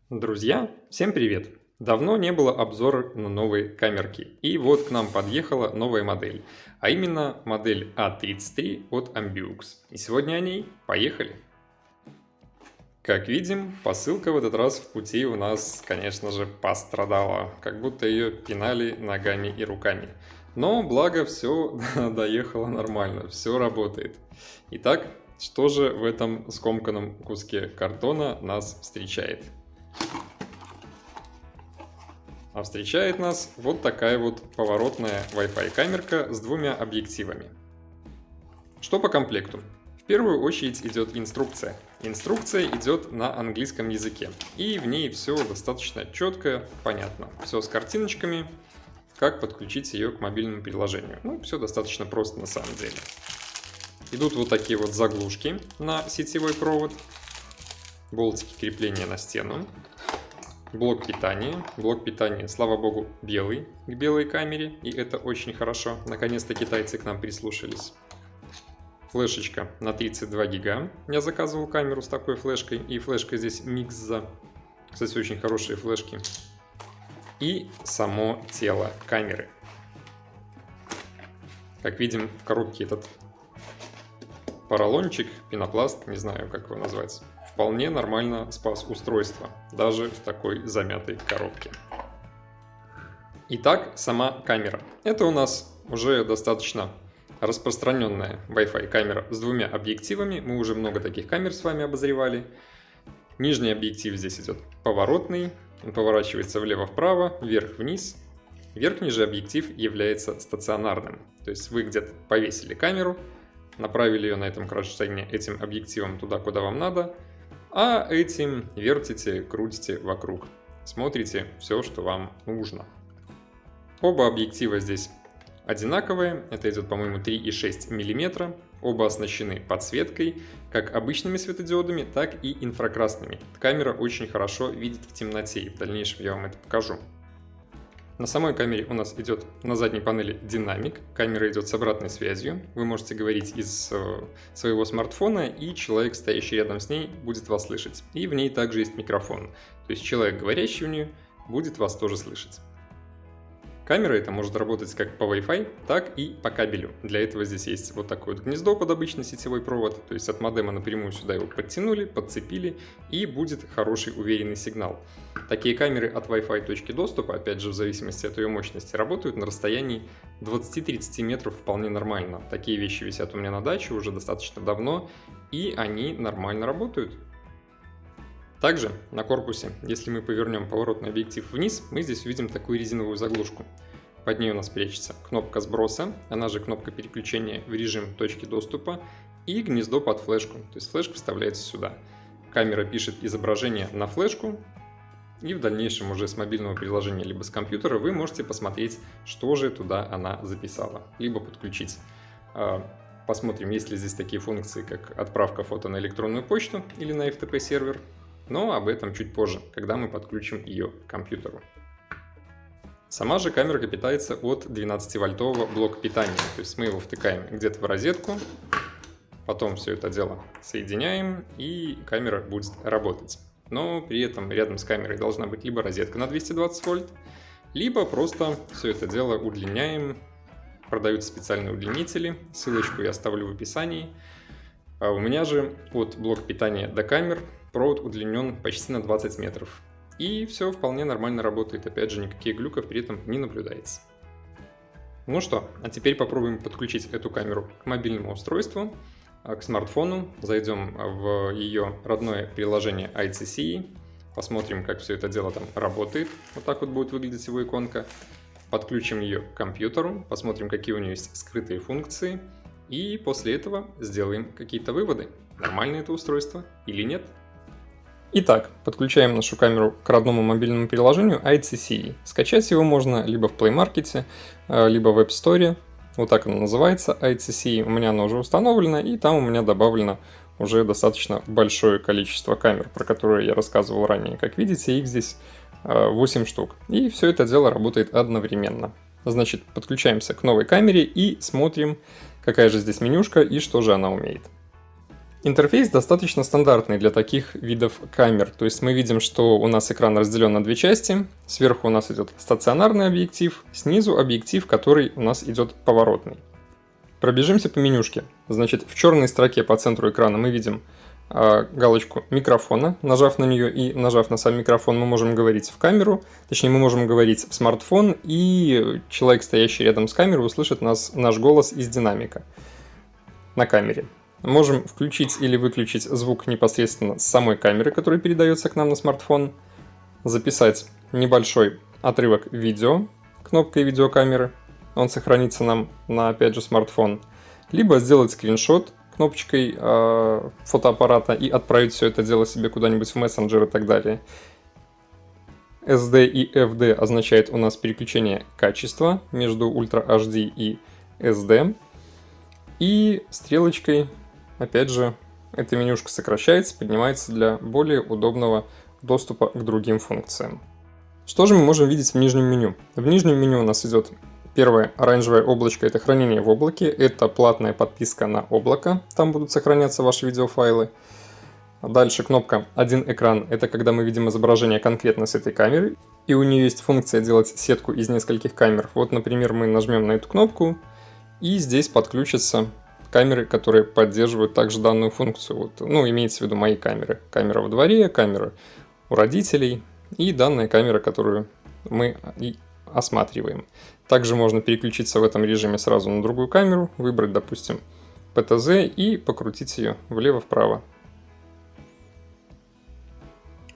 Друзья, всем привет! Давно не было обзора на новые камерки, и вот к нам подъехала новая модель, а именно модель A33 от Ambiux. И сегодня о ней поехали! Как видим, посылка в этот раз в пути у нас, конечно же, пострадала, как будто ее пинали ногами и руками. Но благо все доехало нормально, все работает. Итак, что же в этом скомканном куске картона нас встречает? А встречает нас вот такая вот поворотная Wi-Fi камерка с двумя объективами. Что по комплекту? В первую очередь идет инструкция. Инструкция идет на английском языке, и в ней все достаточно четко, понятно. Все с картиночками, как подключить ее к мобильному приложению. Ну, все достаточно просто на самом деле. Идут вот такие вот заглушки на сетевой провод, болтики крепления на стену. Блок питания. Блок питания, слава богу, белый к белой камере, и это очень хорошо. Наконец-то китайцы к нам прислушались. Флешечка на 32 гига. Я заказывал камеру с такой флешкой, и флешка здесь Mixza. Кстати, очень хорошие флешки. И само тело камеры. Как видим, в коробке этот поролончик, пенопласт, не знаю, как его назвать, вполне нормально спас устройство, даже в такой замятой коробке. Итак, сама камера. Это у нас уже достаточно распространенная Wi-Fi камера с двумя объективами. Мы уже много таких камер с вами обозревали. Нижний объектив здесь идет поворотный. Он поворачивается влево-вправо, вверх-вниз. Верхний же объектив является стационарным. То есть вы где-то повесили камеру, направили ее на этом кронштейне этим объективом туда, куда вам надо, а этим вертите, крутите вокруг. Смотрите все, что вам нужно. Оба объектива здесь одинаковые. Это идет, по-моему, 3,6 мм. Оба оснащены подсветкой, как обычными светодиодами, так и инфракрасными. Камера очень хорошо видит в темноте, и в дальнейшем я вам это покажу. На самой камере у нас идет на задней панели динамик. Камера идет с обратной связью. Вы можете говорить из своего смартфона, и человек, стоящий рядом с ней, будет вас слышать. И в ней также есть микрофон. То есть человек, говорящий в нее, будет вас тоже слышать. Камера эта может работать как по Wi-Fi, так и по кабелю. Для этого здесь есть вот такое вот гнездо под обычный сетевой провод. То есть от модема напрямую сюда его подтянули, подцепили, и будет хороший уверенный сигнал. Такие камеры от Wi-Fi точки доступа, опять же в зависимости от ее мощности, работают на расстоянии 20-30 метров вполне нормально. Такие вещи висят у меня на даче уже достаточно давно, и они нормально работают. Также на корпусе, если мы повернем поворотный объектив вниз, мы здесь увидим такую резиновую заглушку. Под ней у нас прячется кнопка сброса, она же кнопка переключения в режим точки доступа, и гнездо под флешку, то есть флешка вставляется сюда. Камера пишет изображение на флешку, и в дальнейшем уже с мобильного приложения либо с компьютера вы можете посмотреть, что же туда она записала, либо подключить. Посмотрим, есть ли здесь такие функции, как отправка фото на электронную почту или на FTP сервер. Но об этом чуть позже, когда мы подключим ее к компьютеру. Сама же камерка питается от 12-вольтового блока питания. То есть мы его втыкаем где-то в розетку, потом все это дело соединяем, и камера будет работать. Но при этом рядом с камерой должна быть либо розетка на 220 вольт, либо просто все это дело удлиняем. Продаются специальные удлинители, ссылочку я оставлю в описании. А у меня же от блока питания до камер провод удлинен почти на 20 метров. И все вполне нормально работает. Опять же, никаких глюков при этом не наблюдается. Ну что, а теперь попробуем подключить эту камеру к мобильному устройству, к смартфону. Зайдем в ее родное приложение iCCE. Посмотрим, как все это дело там работает. Вот так вот будет выглядеть его иконка. Подключим ее к компьютеру, посмотрим, какие у нее есть скрытые функции. И после этого сделаем какие-то выводы, нормально это устройство или нет. Итак, подключаем нашу камеру к родному мобильному приложению iCCE. Скачать его можно либо в Play Market, либо в App Store. Вот так оно называется, iCCE. У меня оно уже установлено, и там у меня добавлено уже достаточно большое количество камер, про которые я рассказывал ранее. Как видите, их здесь 8 штук. И все это дело работает одновременно. Значит, подключаемся к новой камере и смотрим, какая же здесь менюшка и что же она умеет. Интерфейс достаточно стандартный для таких видов камер. То есть мы видим, что у нас экран разделен на две части. Сверху у нас идет стационарный объектив, снизу объектив, который у нас идет поворотный. Пробежимся по менюшке. Значит, в черной строке по центру экрана мы видим галочку микрофона. Нажав на нее и нажав на сам микрофон, мы можем говорить в камеру. Точнее, мы можем говорить в смартфон, и человек, стоящий рядом с камерой, услышит наш голос из динамика на камере. Можем включить или выключить звук непосредственно с самой камеры, которая передается к нам на смартфон. Записать небольшой отрывок видео кнопкой видеокамеры. Он сохранится нам на, опять же, смартфон. Либо сделать скриншот кнопочкой фотоаппарата и отправить все это дело себе куда-нибудь в мессенджер и так далее. SD и FD означает у нас переключение качества между Ultra HD и SD. И стрелочкой, опять же, эта менюшка сокращается, поднимается для более удобного доступа к другим функциям. Что же мы можем видеть в нижнем меню? В нижнем меню у нас идет первое оранжевое облачко, это хранение в облаке, это платная подписка на облако, там будут сохраняться ваши видеофайлы. Дальше кнопка «Один экран» — это когда мы видим изображение конкретно с этой камеры, и у нее есть функция делать сетку из нескольких камер. Вот, например, мы нажмем на эту кнопку, и здесь подключатся камеры, которые поддерживают также данную функцию. Вот, имеется в виду мои камеры. Камера во дворе, камера у родителей и данная камера, которую мы и осматриваем. Также можно переключиться в этом режиме сразу на другую камеру, выбрать, допустим, PTZ и покрутить ее влево-вправо.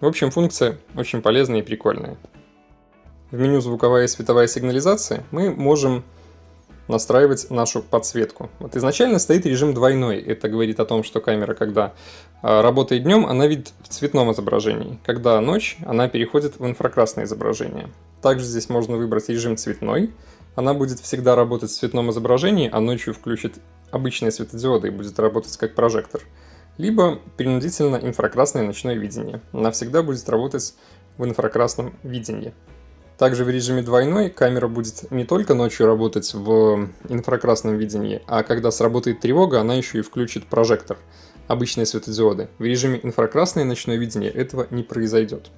В общем, функция очень полезная и прикольная. В меню «Звуковая и световая сигнализация» мы можем настраивать нашу подсветку. Вот изначально стоит режим двойной. Это говорит о том, что камера, когда работает днем, она видит в цветном изображении. Когда ночь, она переходит в инфракрасное изображение. Также здесь можно выбрать режим цветной. Она будет всегда работать в цветном изображении, а ночью включит обычные светодиоды и будет работать как прожектор. Либо принудительно инфракрасное ночное видение. Она всегда будет работать в инфракрасном видении. Также в режиме двойной камера будет не только ночью работать в инфракрасном видении, а когда сработает тревога, она еще и включит прожектор, обычные светодиоды. В режиме инфракрасное ночное видение этого не произойдет.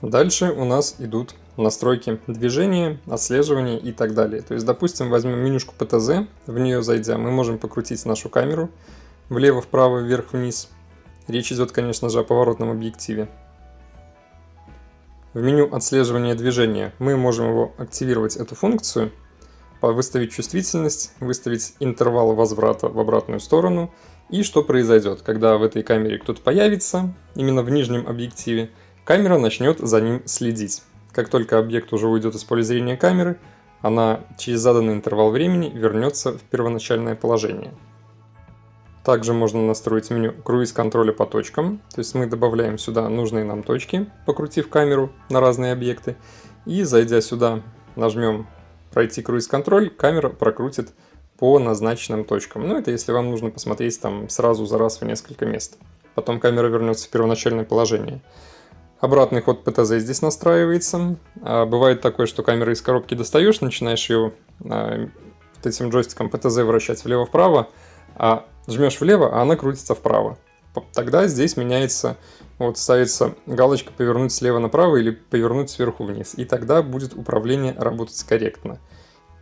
Дальше у нас идут настройки движения, отслеживания и так далее. То есть, допустим, возьмем менюшку PTZ, в нее зайдя, мы можем покрутить нашу камеру влево, вправо, вверх, вниз. Речь идет, конечно же, о поворотном объективе. В меню отслеживания движения мы можем его активировать, эту функцию, выставить чувствительность, выставить интервал возврата в обратную сторону и что произойдет, когда в этой камере кто-то появится, именно в нижнем объективе, камера начнет за ним следить. Как только объект уже уйдет из поля зрения камеры, она через заданный интервал времени вернется в первоначальное положение. Также можно настроить меню круиз-контроля по точкам, то есть мы добавляем сюда нужные нам точки, покрутив камеру на разные объекты, и зайдя сюда, нажмем «Пройти круиз-контроль», камера прокрутит по назначенным точкам. Это если вам нужно посмотреть там сразу за раз в несколько мест. Потом камера вернется в первоначальное положение. Обратный ход ПТЗ здесь настраивается. Бывает такое, что камеру из коробки достаешь, начинаешь ее вот этим джойстиком ПТЗ вращать влево-вправо, а жмешь влево, а она крутится вправо. Тогда здесь меняется, ставится галочка «Повернуть слева направо» или «Повернуть сверху вниз». И тогда будет управление работать корректно.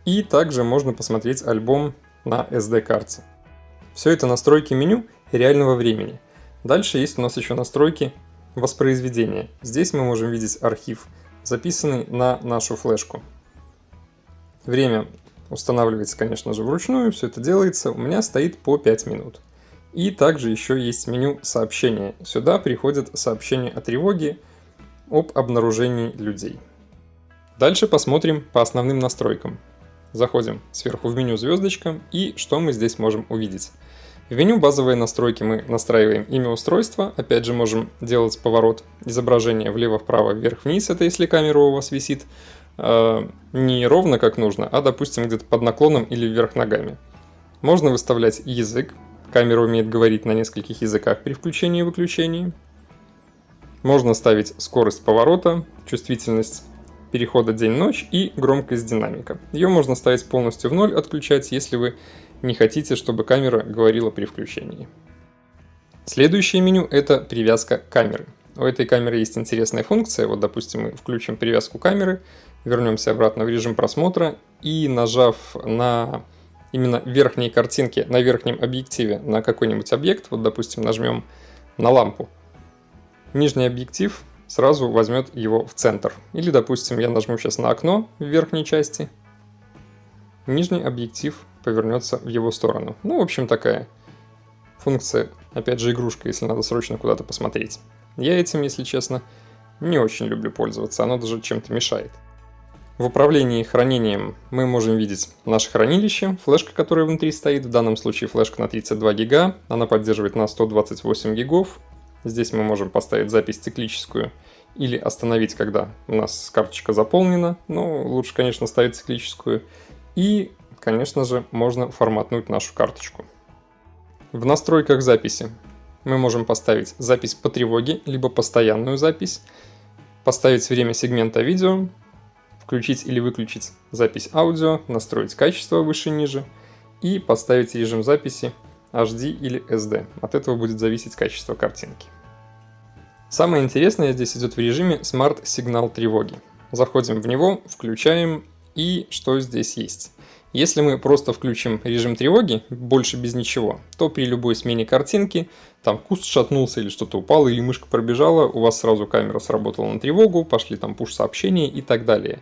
И также можно посмотреть альбом на SD-карте. Все это настройки меню реального времени. Дальше есть у нас еще настройки воспроизведения. Здесь мы можем видеть архив, записанный на нашу флешку. Время устанавливается, конечно же, вручную, все это делается. У меня стоит по 5 минут. И также еще есть меню сообщения. Сюда приходят сообщения о тревоге, об обнаружении людей. Дальше посмотрим по основным настройкам. Заходим сверху в меню звездочка, и что мы здесь можем увидеть. В меню базовые настройки мы настраиваем имя устройства. Опять же можем делать поворот изображения влево-вправо, вверх-вниз, это если камера у вас висит не ровно как нужно, а допустим где-то под наклоном или вверх ногами. Можно выставлять язык. Камера умеет говорить на нескольких языках при включении и выключении. Можно ставить скорость поворота, чувствительность перехода день-ночь и громкость динамика. Ее можно ставить полностью в 0, отключать, если вы не хотите, чтобы камера говорила при включении. Следующее меню – это привязка камеры. У этой камеры есть интересная функция. Вот, допустим, мы включим привязку камеры, вернемся обратно в режим просмотра и, нажав на именно верхней картинке, на верхнем объективе на какой-нибудь объект, вот, допустим, нажмем на лампу, нижний объектив сразу возьмет его в центр. Или, допустим, я нажму сейчас на окно в верхней части, нижний объектив повернется в его сторону. Ну, в общем, такая функция, опять же, игрушка, если надо срочно куда-то посмотреть. Я этим, если честно, не очень люблю пользоваться, оно даже чем-то мешает. В управлении хранением мы можем видеть наше хранилище, флешка, которая внутри стоит, в данном случае флешка на 32 гига, она поддерживает на 128 гигов. Здесь мы можем поставить запись циклическую или остановить, когда у нас карточка заполнена, но лучше, конечно, ставить циклическую. И, конечно же, можно форматнуть нашу карточку. В настройках записи мы можем поставить запись по тревоге, либо постоянную запись, поставить время сегмента видео, включить или выключить запись аудио, настроить качество выше-ниже и поставить режим записи HD или SD. От этого будет зависеть качество картинки. Самое интересное здесь идет в режиме Smart сигнал тревоги. Заходим в него, включаем, и что здесь есть. Если мы просто включим режим тревоги, больше без ничего, то при любой смене картинки, там куст шатнулся или что-то упало, или мышка пробежала, у вас сразу камера сработала на тревогу, пошли там пуш-сообщения и так далее.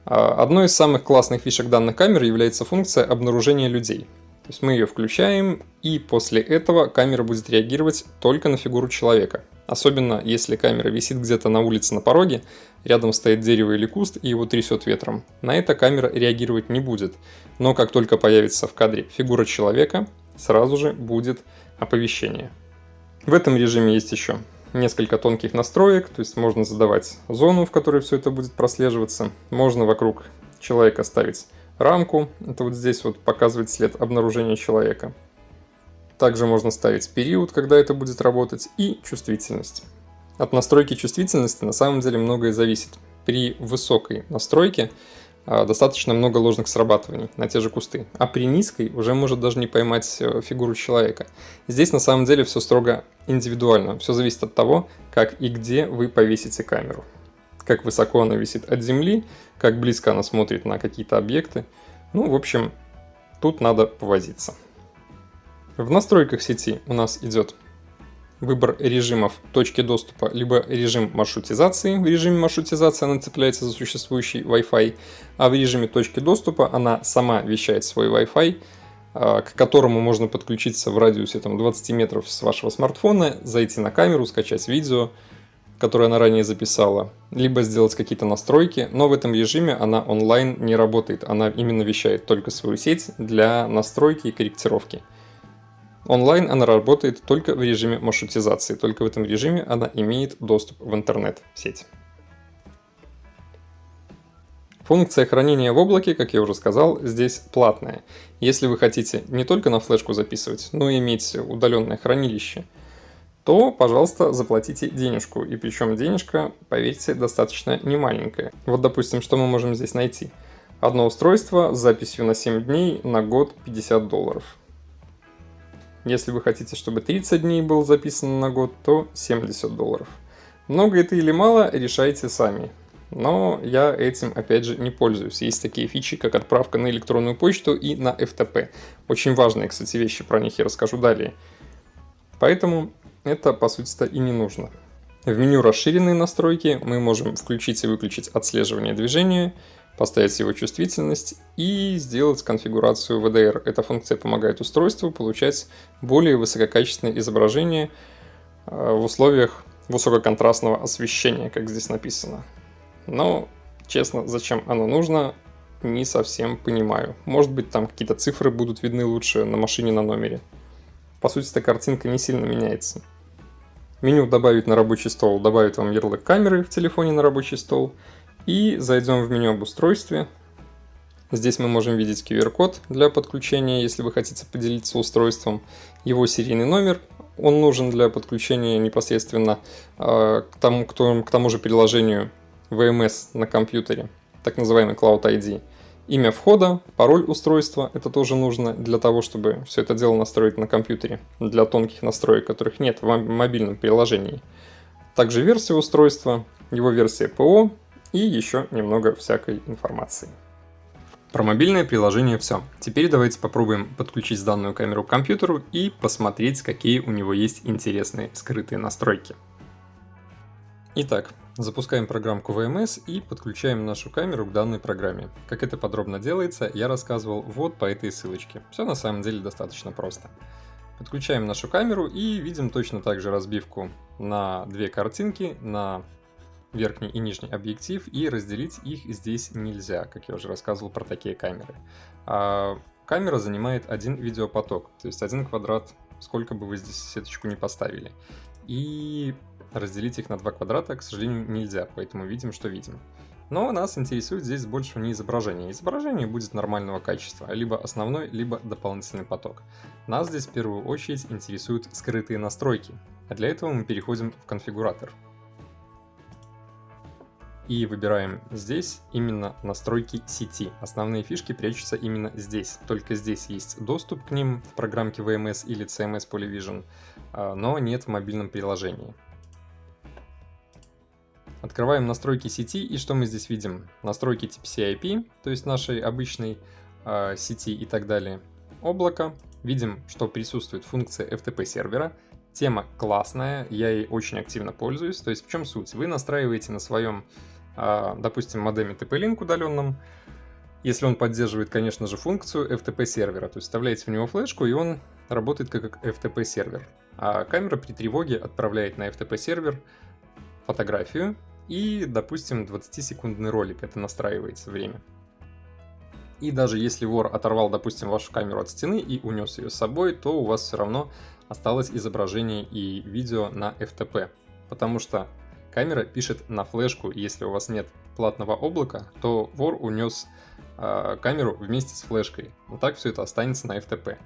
Одной из самых классных фишек данной камеры является функция обнаружения людей. То есть мы ее включаем, и после этого камера будет реагировать только на фигуру человека. Особенно если камера висит где-то на улице на пороге, рядом стоит дерево или куст и его трясет ветром. На это камера реагировать не будет. Но как только появится в кадре фигура человека, сразу же будет оповещение. В этом режиме есть еще несколько тонких настроек, то есть можно задавать зону, в которой все это будет прослеживаться. Можно вокруг человека ставить рамку, это вот здесь вот показывает след обнаружения человека. Также можно ставить период, когда это будет работать, и чувствительность. От настройки чувствительности на самом деле многое зависит. При высокой настройке достаточно много ложных срабатываний на те же кусты, а при низкой уже может даже не поймать фигуру человека. Здесь на самом деле все строго индивидуально, все зависит от того, как и где вы повесите камеру. Как высоко она висит от земли, как близко она смотрит на какие-то объекты. Ну, в общем, тут надо повозиться. В настройках сети у нас идет выбор режимов точки доступа, либо режим маршрутизации. В режиме маршрутизации она цепляется за существующий Wi-Fi, а в режиме точки доступа она сама вещает свой Wi-Fi, к которому можно подключиться в радиусе 20 метров с вашего смартфона, зайти на камеру, скачать видео, которое она ранее записала, либо сделать какие-то настройки, но в этом режиме она онлайн не работает, она именно вещает только свою сеть для настройки и корректировки. Онлайн она работает только в режиме маршрутизации, только в этом режиме она имеет доступ в интернет, в сеть. Функция хранения в облаке, как я уже сказал, здесь платная. Если вы хотите не только на флешку записывать, но и иметь удаленное хранилище, то, пожалуйста, заплатите денежку. И причем денежка, поверьте, достаточно немаленькая. Вот, допустим, что мы можем здесь найти. Одно устройство с записью на 7 дней, на год $50. Если вы хотите, чтобы 30 дней было записано на год, то $70. Много это или мало, решайте сами. Но я этим, опять же, не пользуюсь. Есть такие фичи, как отправка на электронную почту и на FTP. Очень важные, кстати, вещи, про них я расскажу далее. Поэтому это, по сути-то, и не нужно. В меню «Расширенные настройки» мы можем включить и выключить отслеживание движения, поставить его чувствительность и сделать конфигурацию VDR. Эта функция помогает устройству получать более высококачественное изображение в условиях высококонтрастного освещения, как здесь написано. Но, честно, зачем оно нужно, не совсем понимаю. Может быть, там какие-то цифры будут видны лучше на машине, на номере. По сути, эта картинка не сильно меняется. Меню «Добавить на рабочий стол» добавит вам ярлык камеры в телефоне на рабочий стол. И зайдем в меню об устройстве. Здесь мы можем видеть QR-код для подключения, если вы хотите поделиться устройством. Его серийный номер, он нужен для подключения непосредственно к тому же приложению VMS на компьютере, так называемый Cloud ID. Имя входа, пароль устройства, это тоже нужно для того, чтобы все это дело настроить на компьютере, для тонких настроек, которых нет в мобильном приложении. Также версия устройства, его версия ПО и еще немного всякой информации. Про мобильное приложение все. Теперь давайте попробуем подключить данную камеру к компьютеру и посмотреть, какие у него есть интересные скрытые настройки. Итак, запускаем программку VMS и подключаем нашу камеру к данной программе. Как это подробно делается, я рассказывал вот по этой ссылочке. Все на самом деле достаточно просто. Подключаем нашу камеру и видим точно так же разбивку на две картинки, на верхний и нижний объектив, и разделить их здесь нельзя, как я уже рассказывал про такие камеры. Камера занимает один видеопоток, то есть один квадрат, сколько бы вы здесь сеточку не поставили. И разделить их на два квадрата, к сожалению, нельзя, поэтому видим, что видим. Но нас интересует здесь больше не изображение. Изображение будет нормального качества, либо основной, либо дополнительный поток. Нас здесь в первую очередь интересуют скрытые настройки, а для этого мы переходим в конфигуратор. И выбираем здесь именно настройки сети. Основные фишки прячутся именно здесь. Только здесь есть доступ к ним в программке VMS или CMS Polyvision, но нет в мобильном приложении. Открываем настройки сети, и что мы здесь видим? Настройки типа CIP, то есть нашей обычной сети и так далее. Облако. Видим, что присутствует функция FTP сервера. Тема классная, я ей очень активно пользуюсь. То есть в чем суть? Вы настраиваете на своем, допустим, модеме TP-Link удаленном, если он поддерживает, конечно же, функцию FTP сервера. То есть вставляете в него флешку, и он работает как FTP сервер. А камера при тревоге отправляет на FTP сервер фотографию и, допустим, 20-секундный ролик. Это настраивается время. И даже если вор оторвал, допустим, вашу камеру от стены и унес ее с собой, то у вас все равно осталось изображение и видео на FTP. Потому что камера пишет на флешку, и если у вас нет платного облака, то вор унес камеру вместе с флешкой. Вот так все это останется на FTP.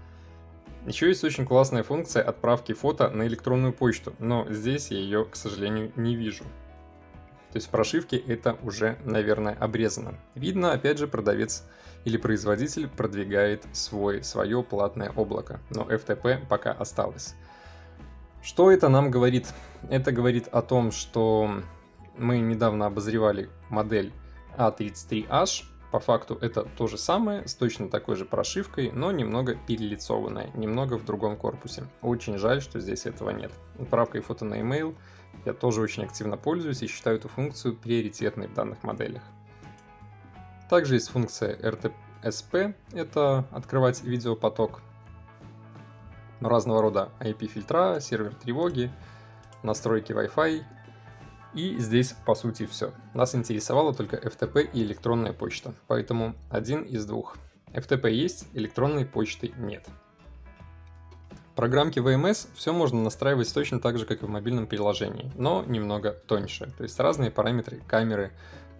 Еще есть очень классная функция отправки фото на электронную почту, но здесь я ее, к сожалению, не вижу. То есть в прошивке это уже, наверное, обрезано. Видно, опять же, продавец или производитель продвигает свое платное облако, но FTP пока осталось. Что это нам говорит? Это говорит о том, что мы недавно обозревали модель A33H. По факту это то же самое, с точно такой же прошивкой, но немного перелицованная, немного в другом корпусе. Очень жаль, что здесь этого нет. Отправкой фото на email я тоже очень активно пользуюсь и считаю эту функцию приоритетной в данных моделях. Также есть функция RTSP, это открывать видеопоток, разного рода IP-фильтра, сервер тревоги, настройки Wi-Fi. И здесь по сути все. Нас интересовало только FTP и электронная почта, поэтому один из двух. FTP есть, электронной почты нет. В программке VMS все можно настраивать точно так же, как и в мобильном приложении, но немного тоньше. То есть разные параметры камеры,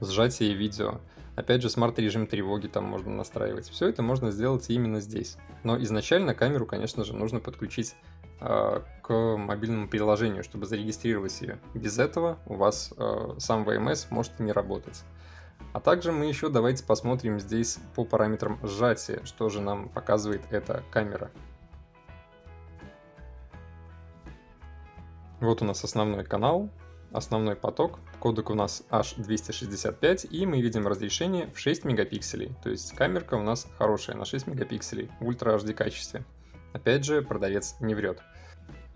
сжатие видео. Опять же, смарт-режим тревоги там можно настраивать. Все это можно сделать именно здесь. Но изначально камеру, конечно же, нужно подключить к мобильному приложению, чтобы зарегистрировать ее. Без этого у вас сам VMS может не работать. А также мы еще давайте посмотрим здесь по параметрам сжатия, что же нам показывает эта камера. Вот у нас основной канал, основной поток, кодек у нас H265, и мы видим разрешение в 6 мегапикселей. То есть камерка у нас хорошая, на 6 мегапикселей, в Ultra HD качестве. Опять же, продавец не врет.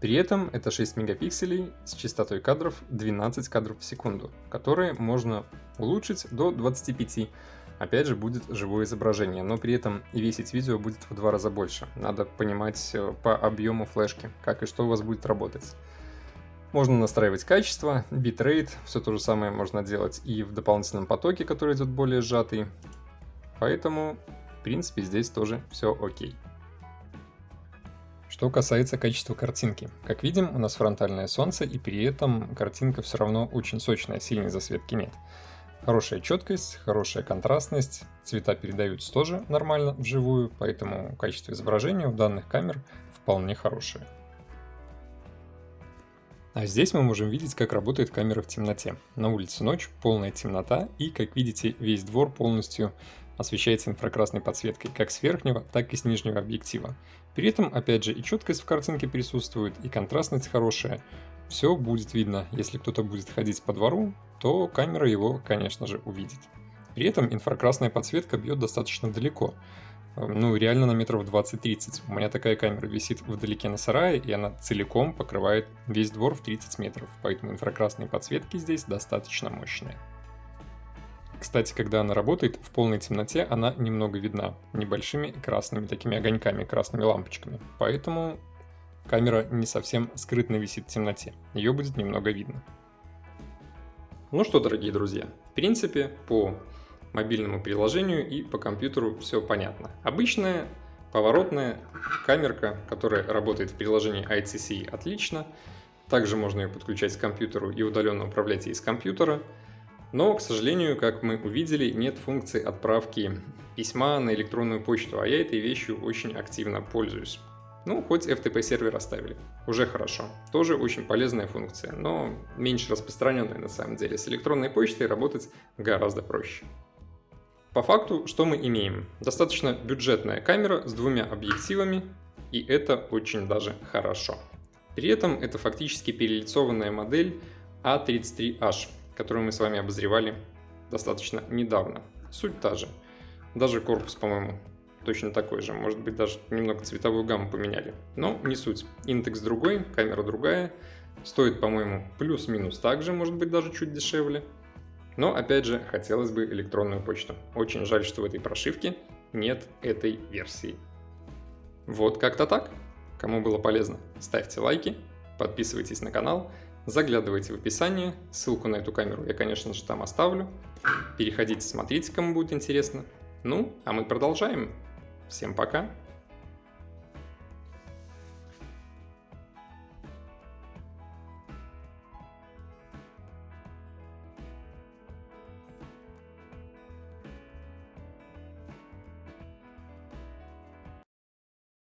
При этом это 6 мегапикселей с частотой кадров 12 кадров в секунду, которые можно улучшить до 25. Опять же, будет живое изображение, но при этом и весить видео будет в 2 раза больше. Надо понимать по объему флешки, как и что у вас будет работать. Можно настраивать качество, битрейт, все то же самое можно делать и в дополнительном потоке, который идет более сжатый. Поэтому, в принципе, здесь тоже все окей. Что касается качества картинки. Как видим, у нас фронтальное солнце, и при этом картинка все равно очень сочная, сильной засветки нет. Хорошая четкость, хорошая контрастность, цвета передаются тоже нормально вживую, поэтому качество изображения у данных камер вполне хорошее. А здесь мы можем видеть, как работает камера в темноте. На улице ночь, полная темнота, и, как видите, весь двор полностью освещается инфракрасной подсветкой как с верхнего, так и с нижнего объектива. При этом, опять же, и четкость в картинке присутствует, и контрастность хорошая. Все будет видно. Если кто-то будет ходить по двору, то камера его, конечно же, увидит. При этом инфракрасная подсветка бьет достаточно далеко. Ну, реально на метров 20-30. У меня такая камера висит вдалеке на сарае, и она целиком покрывает весь двор в 30 метров. Поэтому инфракрасные подсветки здесь достаточно мощные. Кстати, когда она работает в полной темноте, она немного видна небольшими красными такими огоньками, красными лампочками. Поэтому камера не совсем скрытно висит в темноте. Ее будет немного видно. Ну что, дорогие друзья, в принципе, по мобильному приложению и по компьютеру все понятно. Обычная поворотная камерка, которая работает в приложении iTC, отлично. Также можно ее подключать к компьютеру и удаленно управлять ей с компьютера. Но, к сожалению, как мы увидели, нет функции отправки письма на электронную почту, а я этой вещью очень активно пользуюсь. Ну, хоть FTP сервер оставили, уже хорошо. Тоже очень полезная функция, но меньше распространенная на самом деле. С электронной почтой работать гораздо проще. По факту, что мы имеем? Достаточно бюджетная камера с двумя объективами, и это очень даже хорошо. При этом это фактически перелицованная модель A33H, которую мы с вами обозревали достаточно недавно. Суть та же. Даже корпус, по-моему, точно такой же. Может быть, даже немного цветовую гамму поменяли. Но не суть. Интекс другой, камера другая. Стоит, по-моему, плюс-минус так же, может быть, даже чуть дешевле. Но, опять же, хотелось бы электронную почту. Очень жаль, что в этой прошивке нет этой версии. Вот как-то так. Кому было полезно, ставьте лайки, подписывайтесь на канал, заглядывайте в описание. Ссылку на эту камеру я, конечно же, там оставлю. Переходите, смотрите, кому будет интересно. Ну, а мы продолжаем. Всем пока!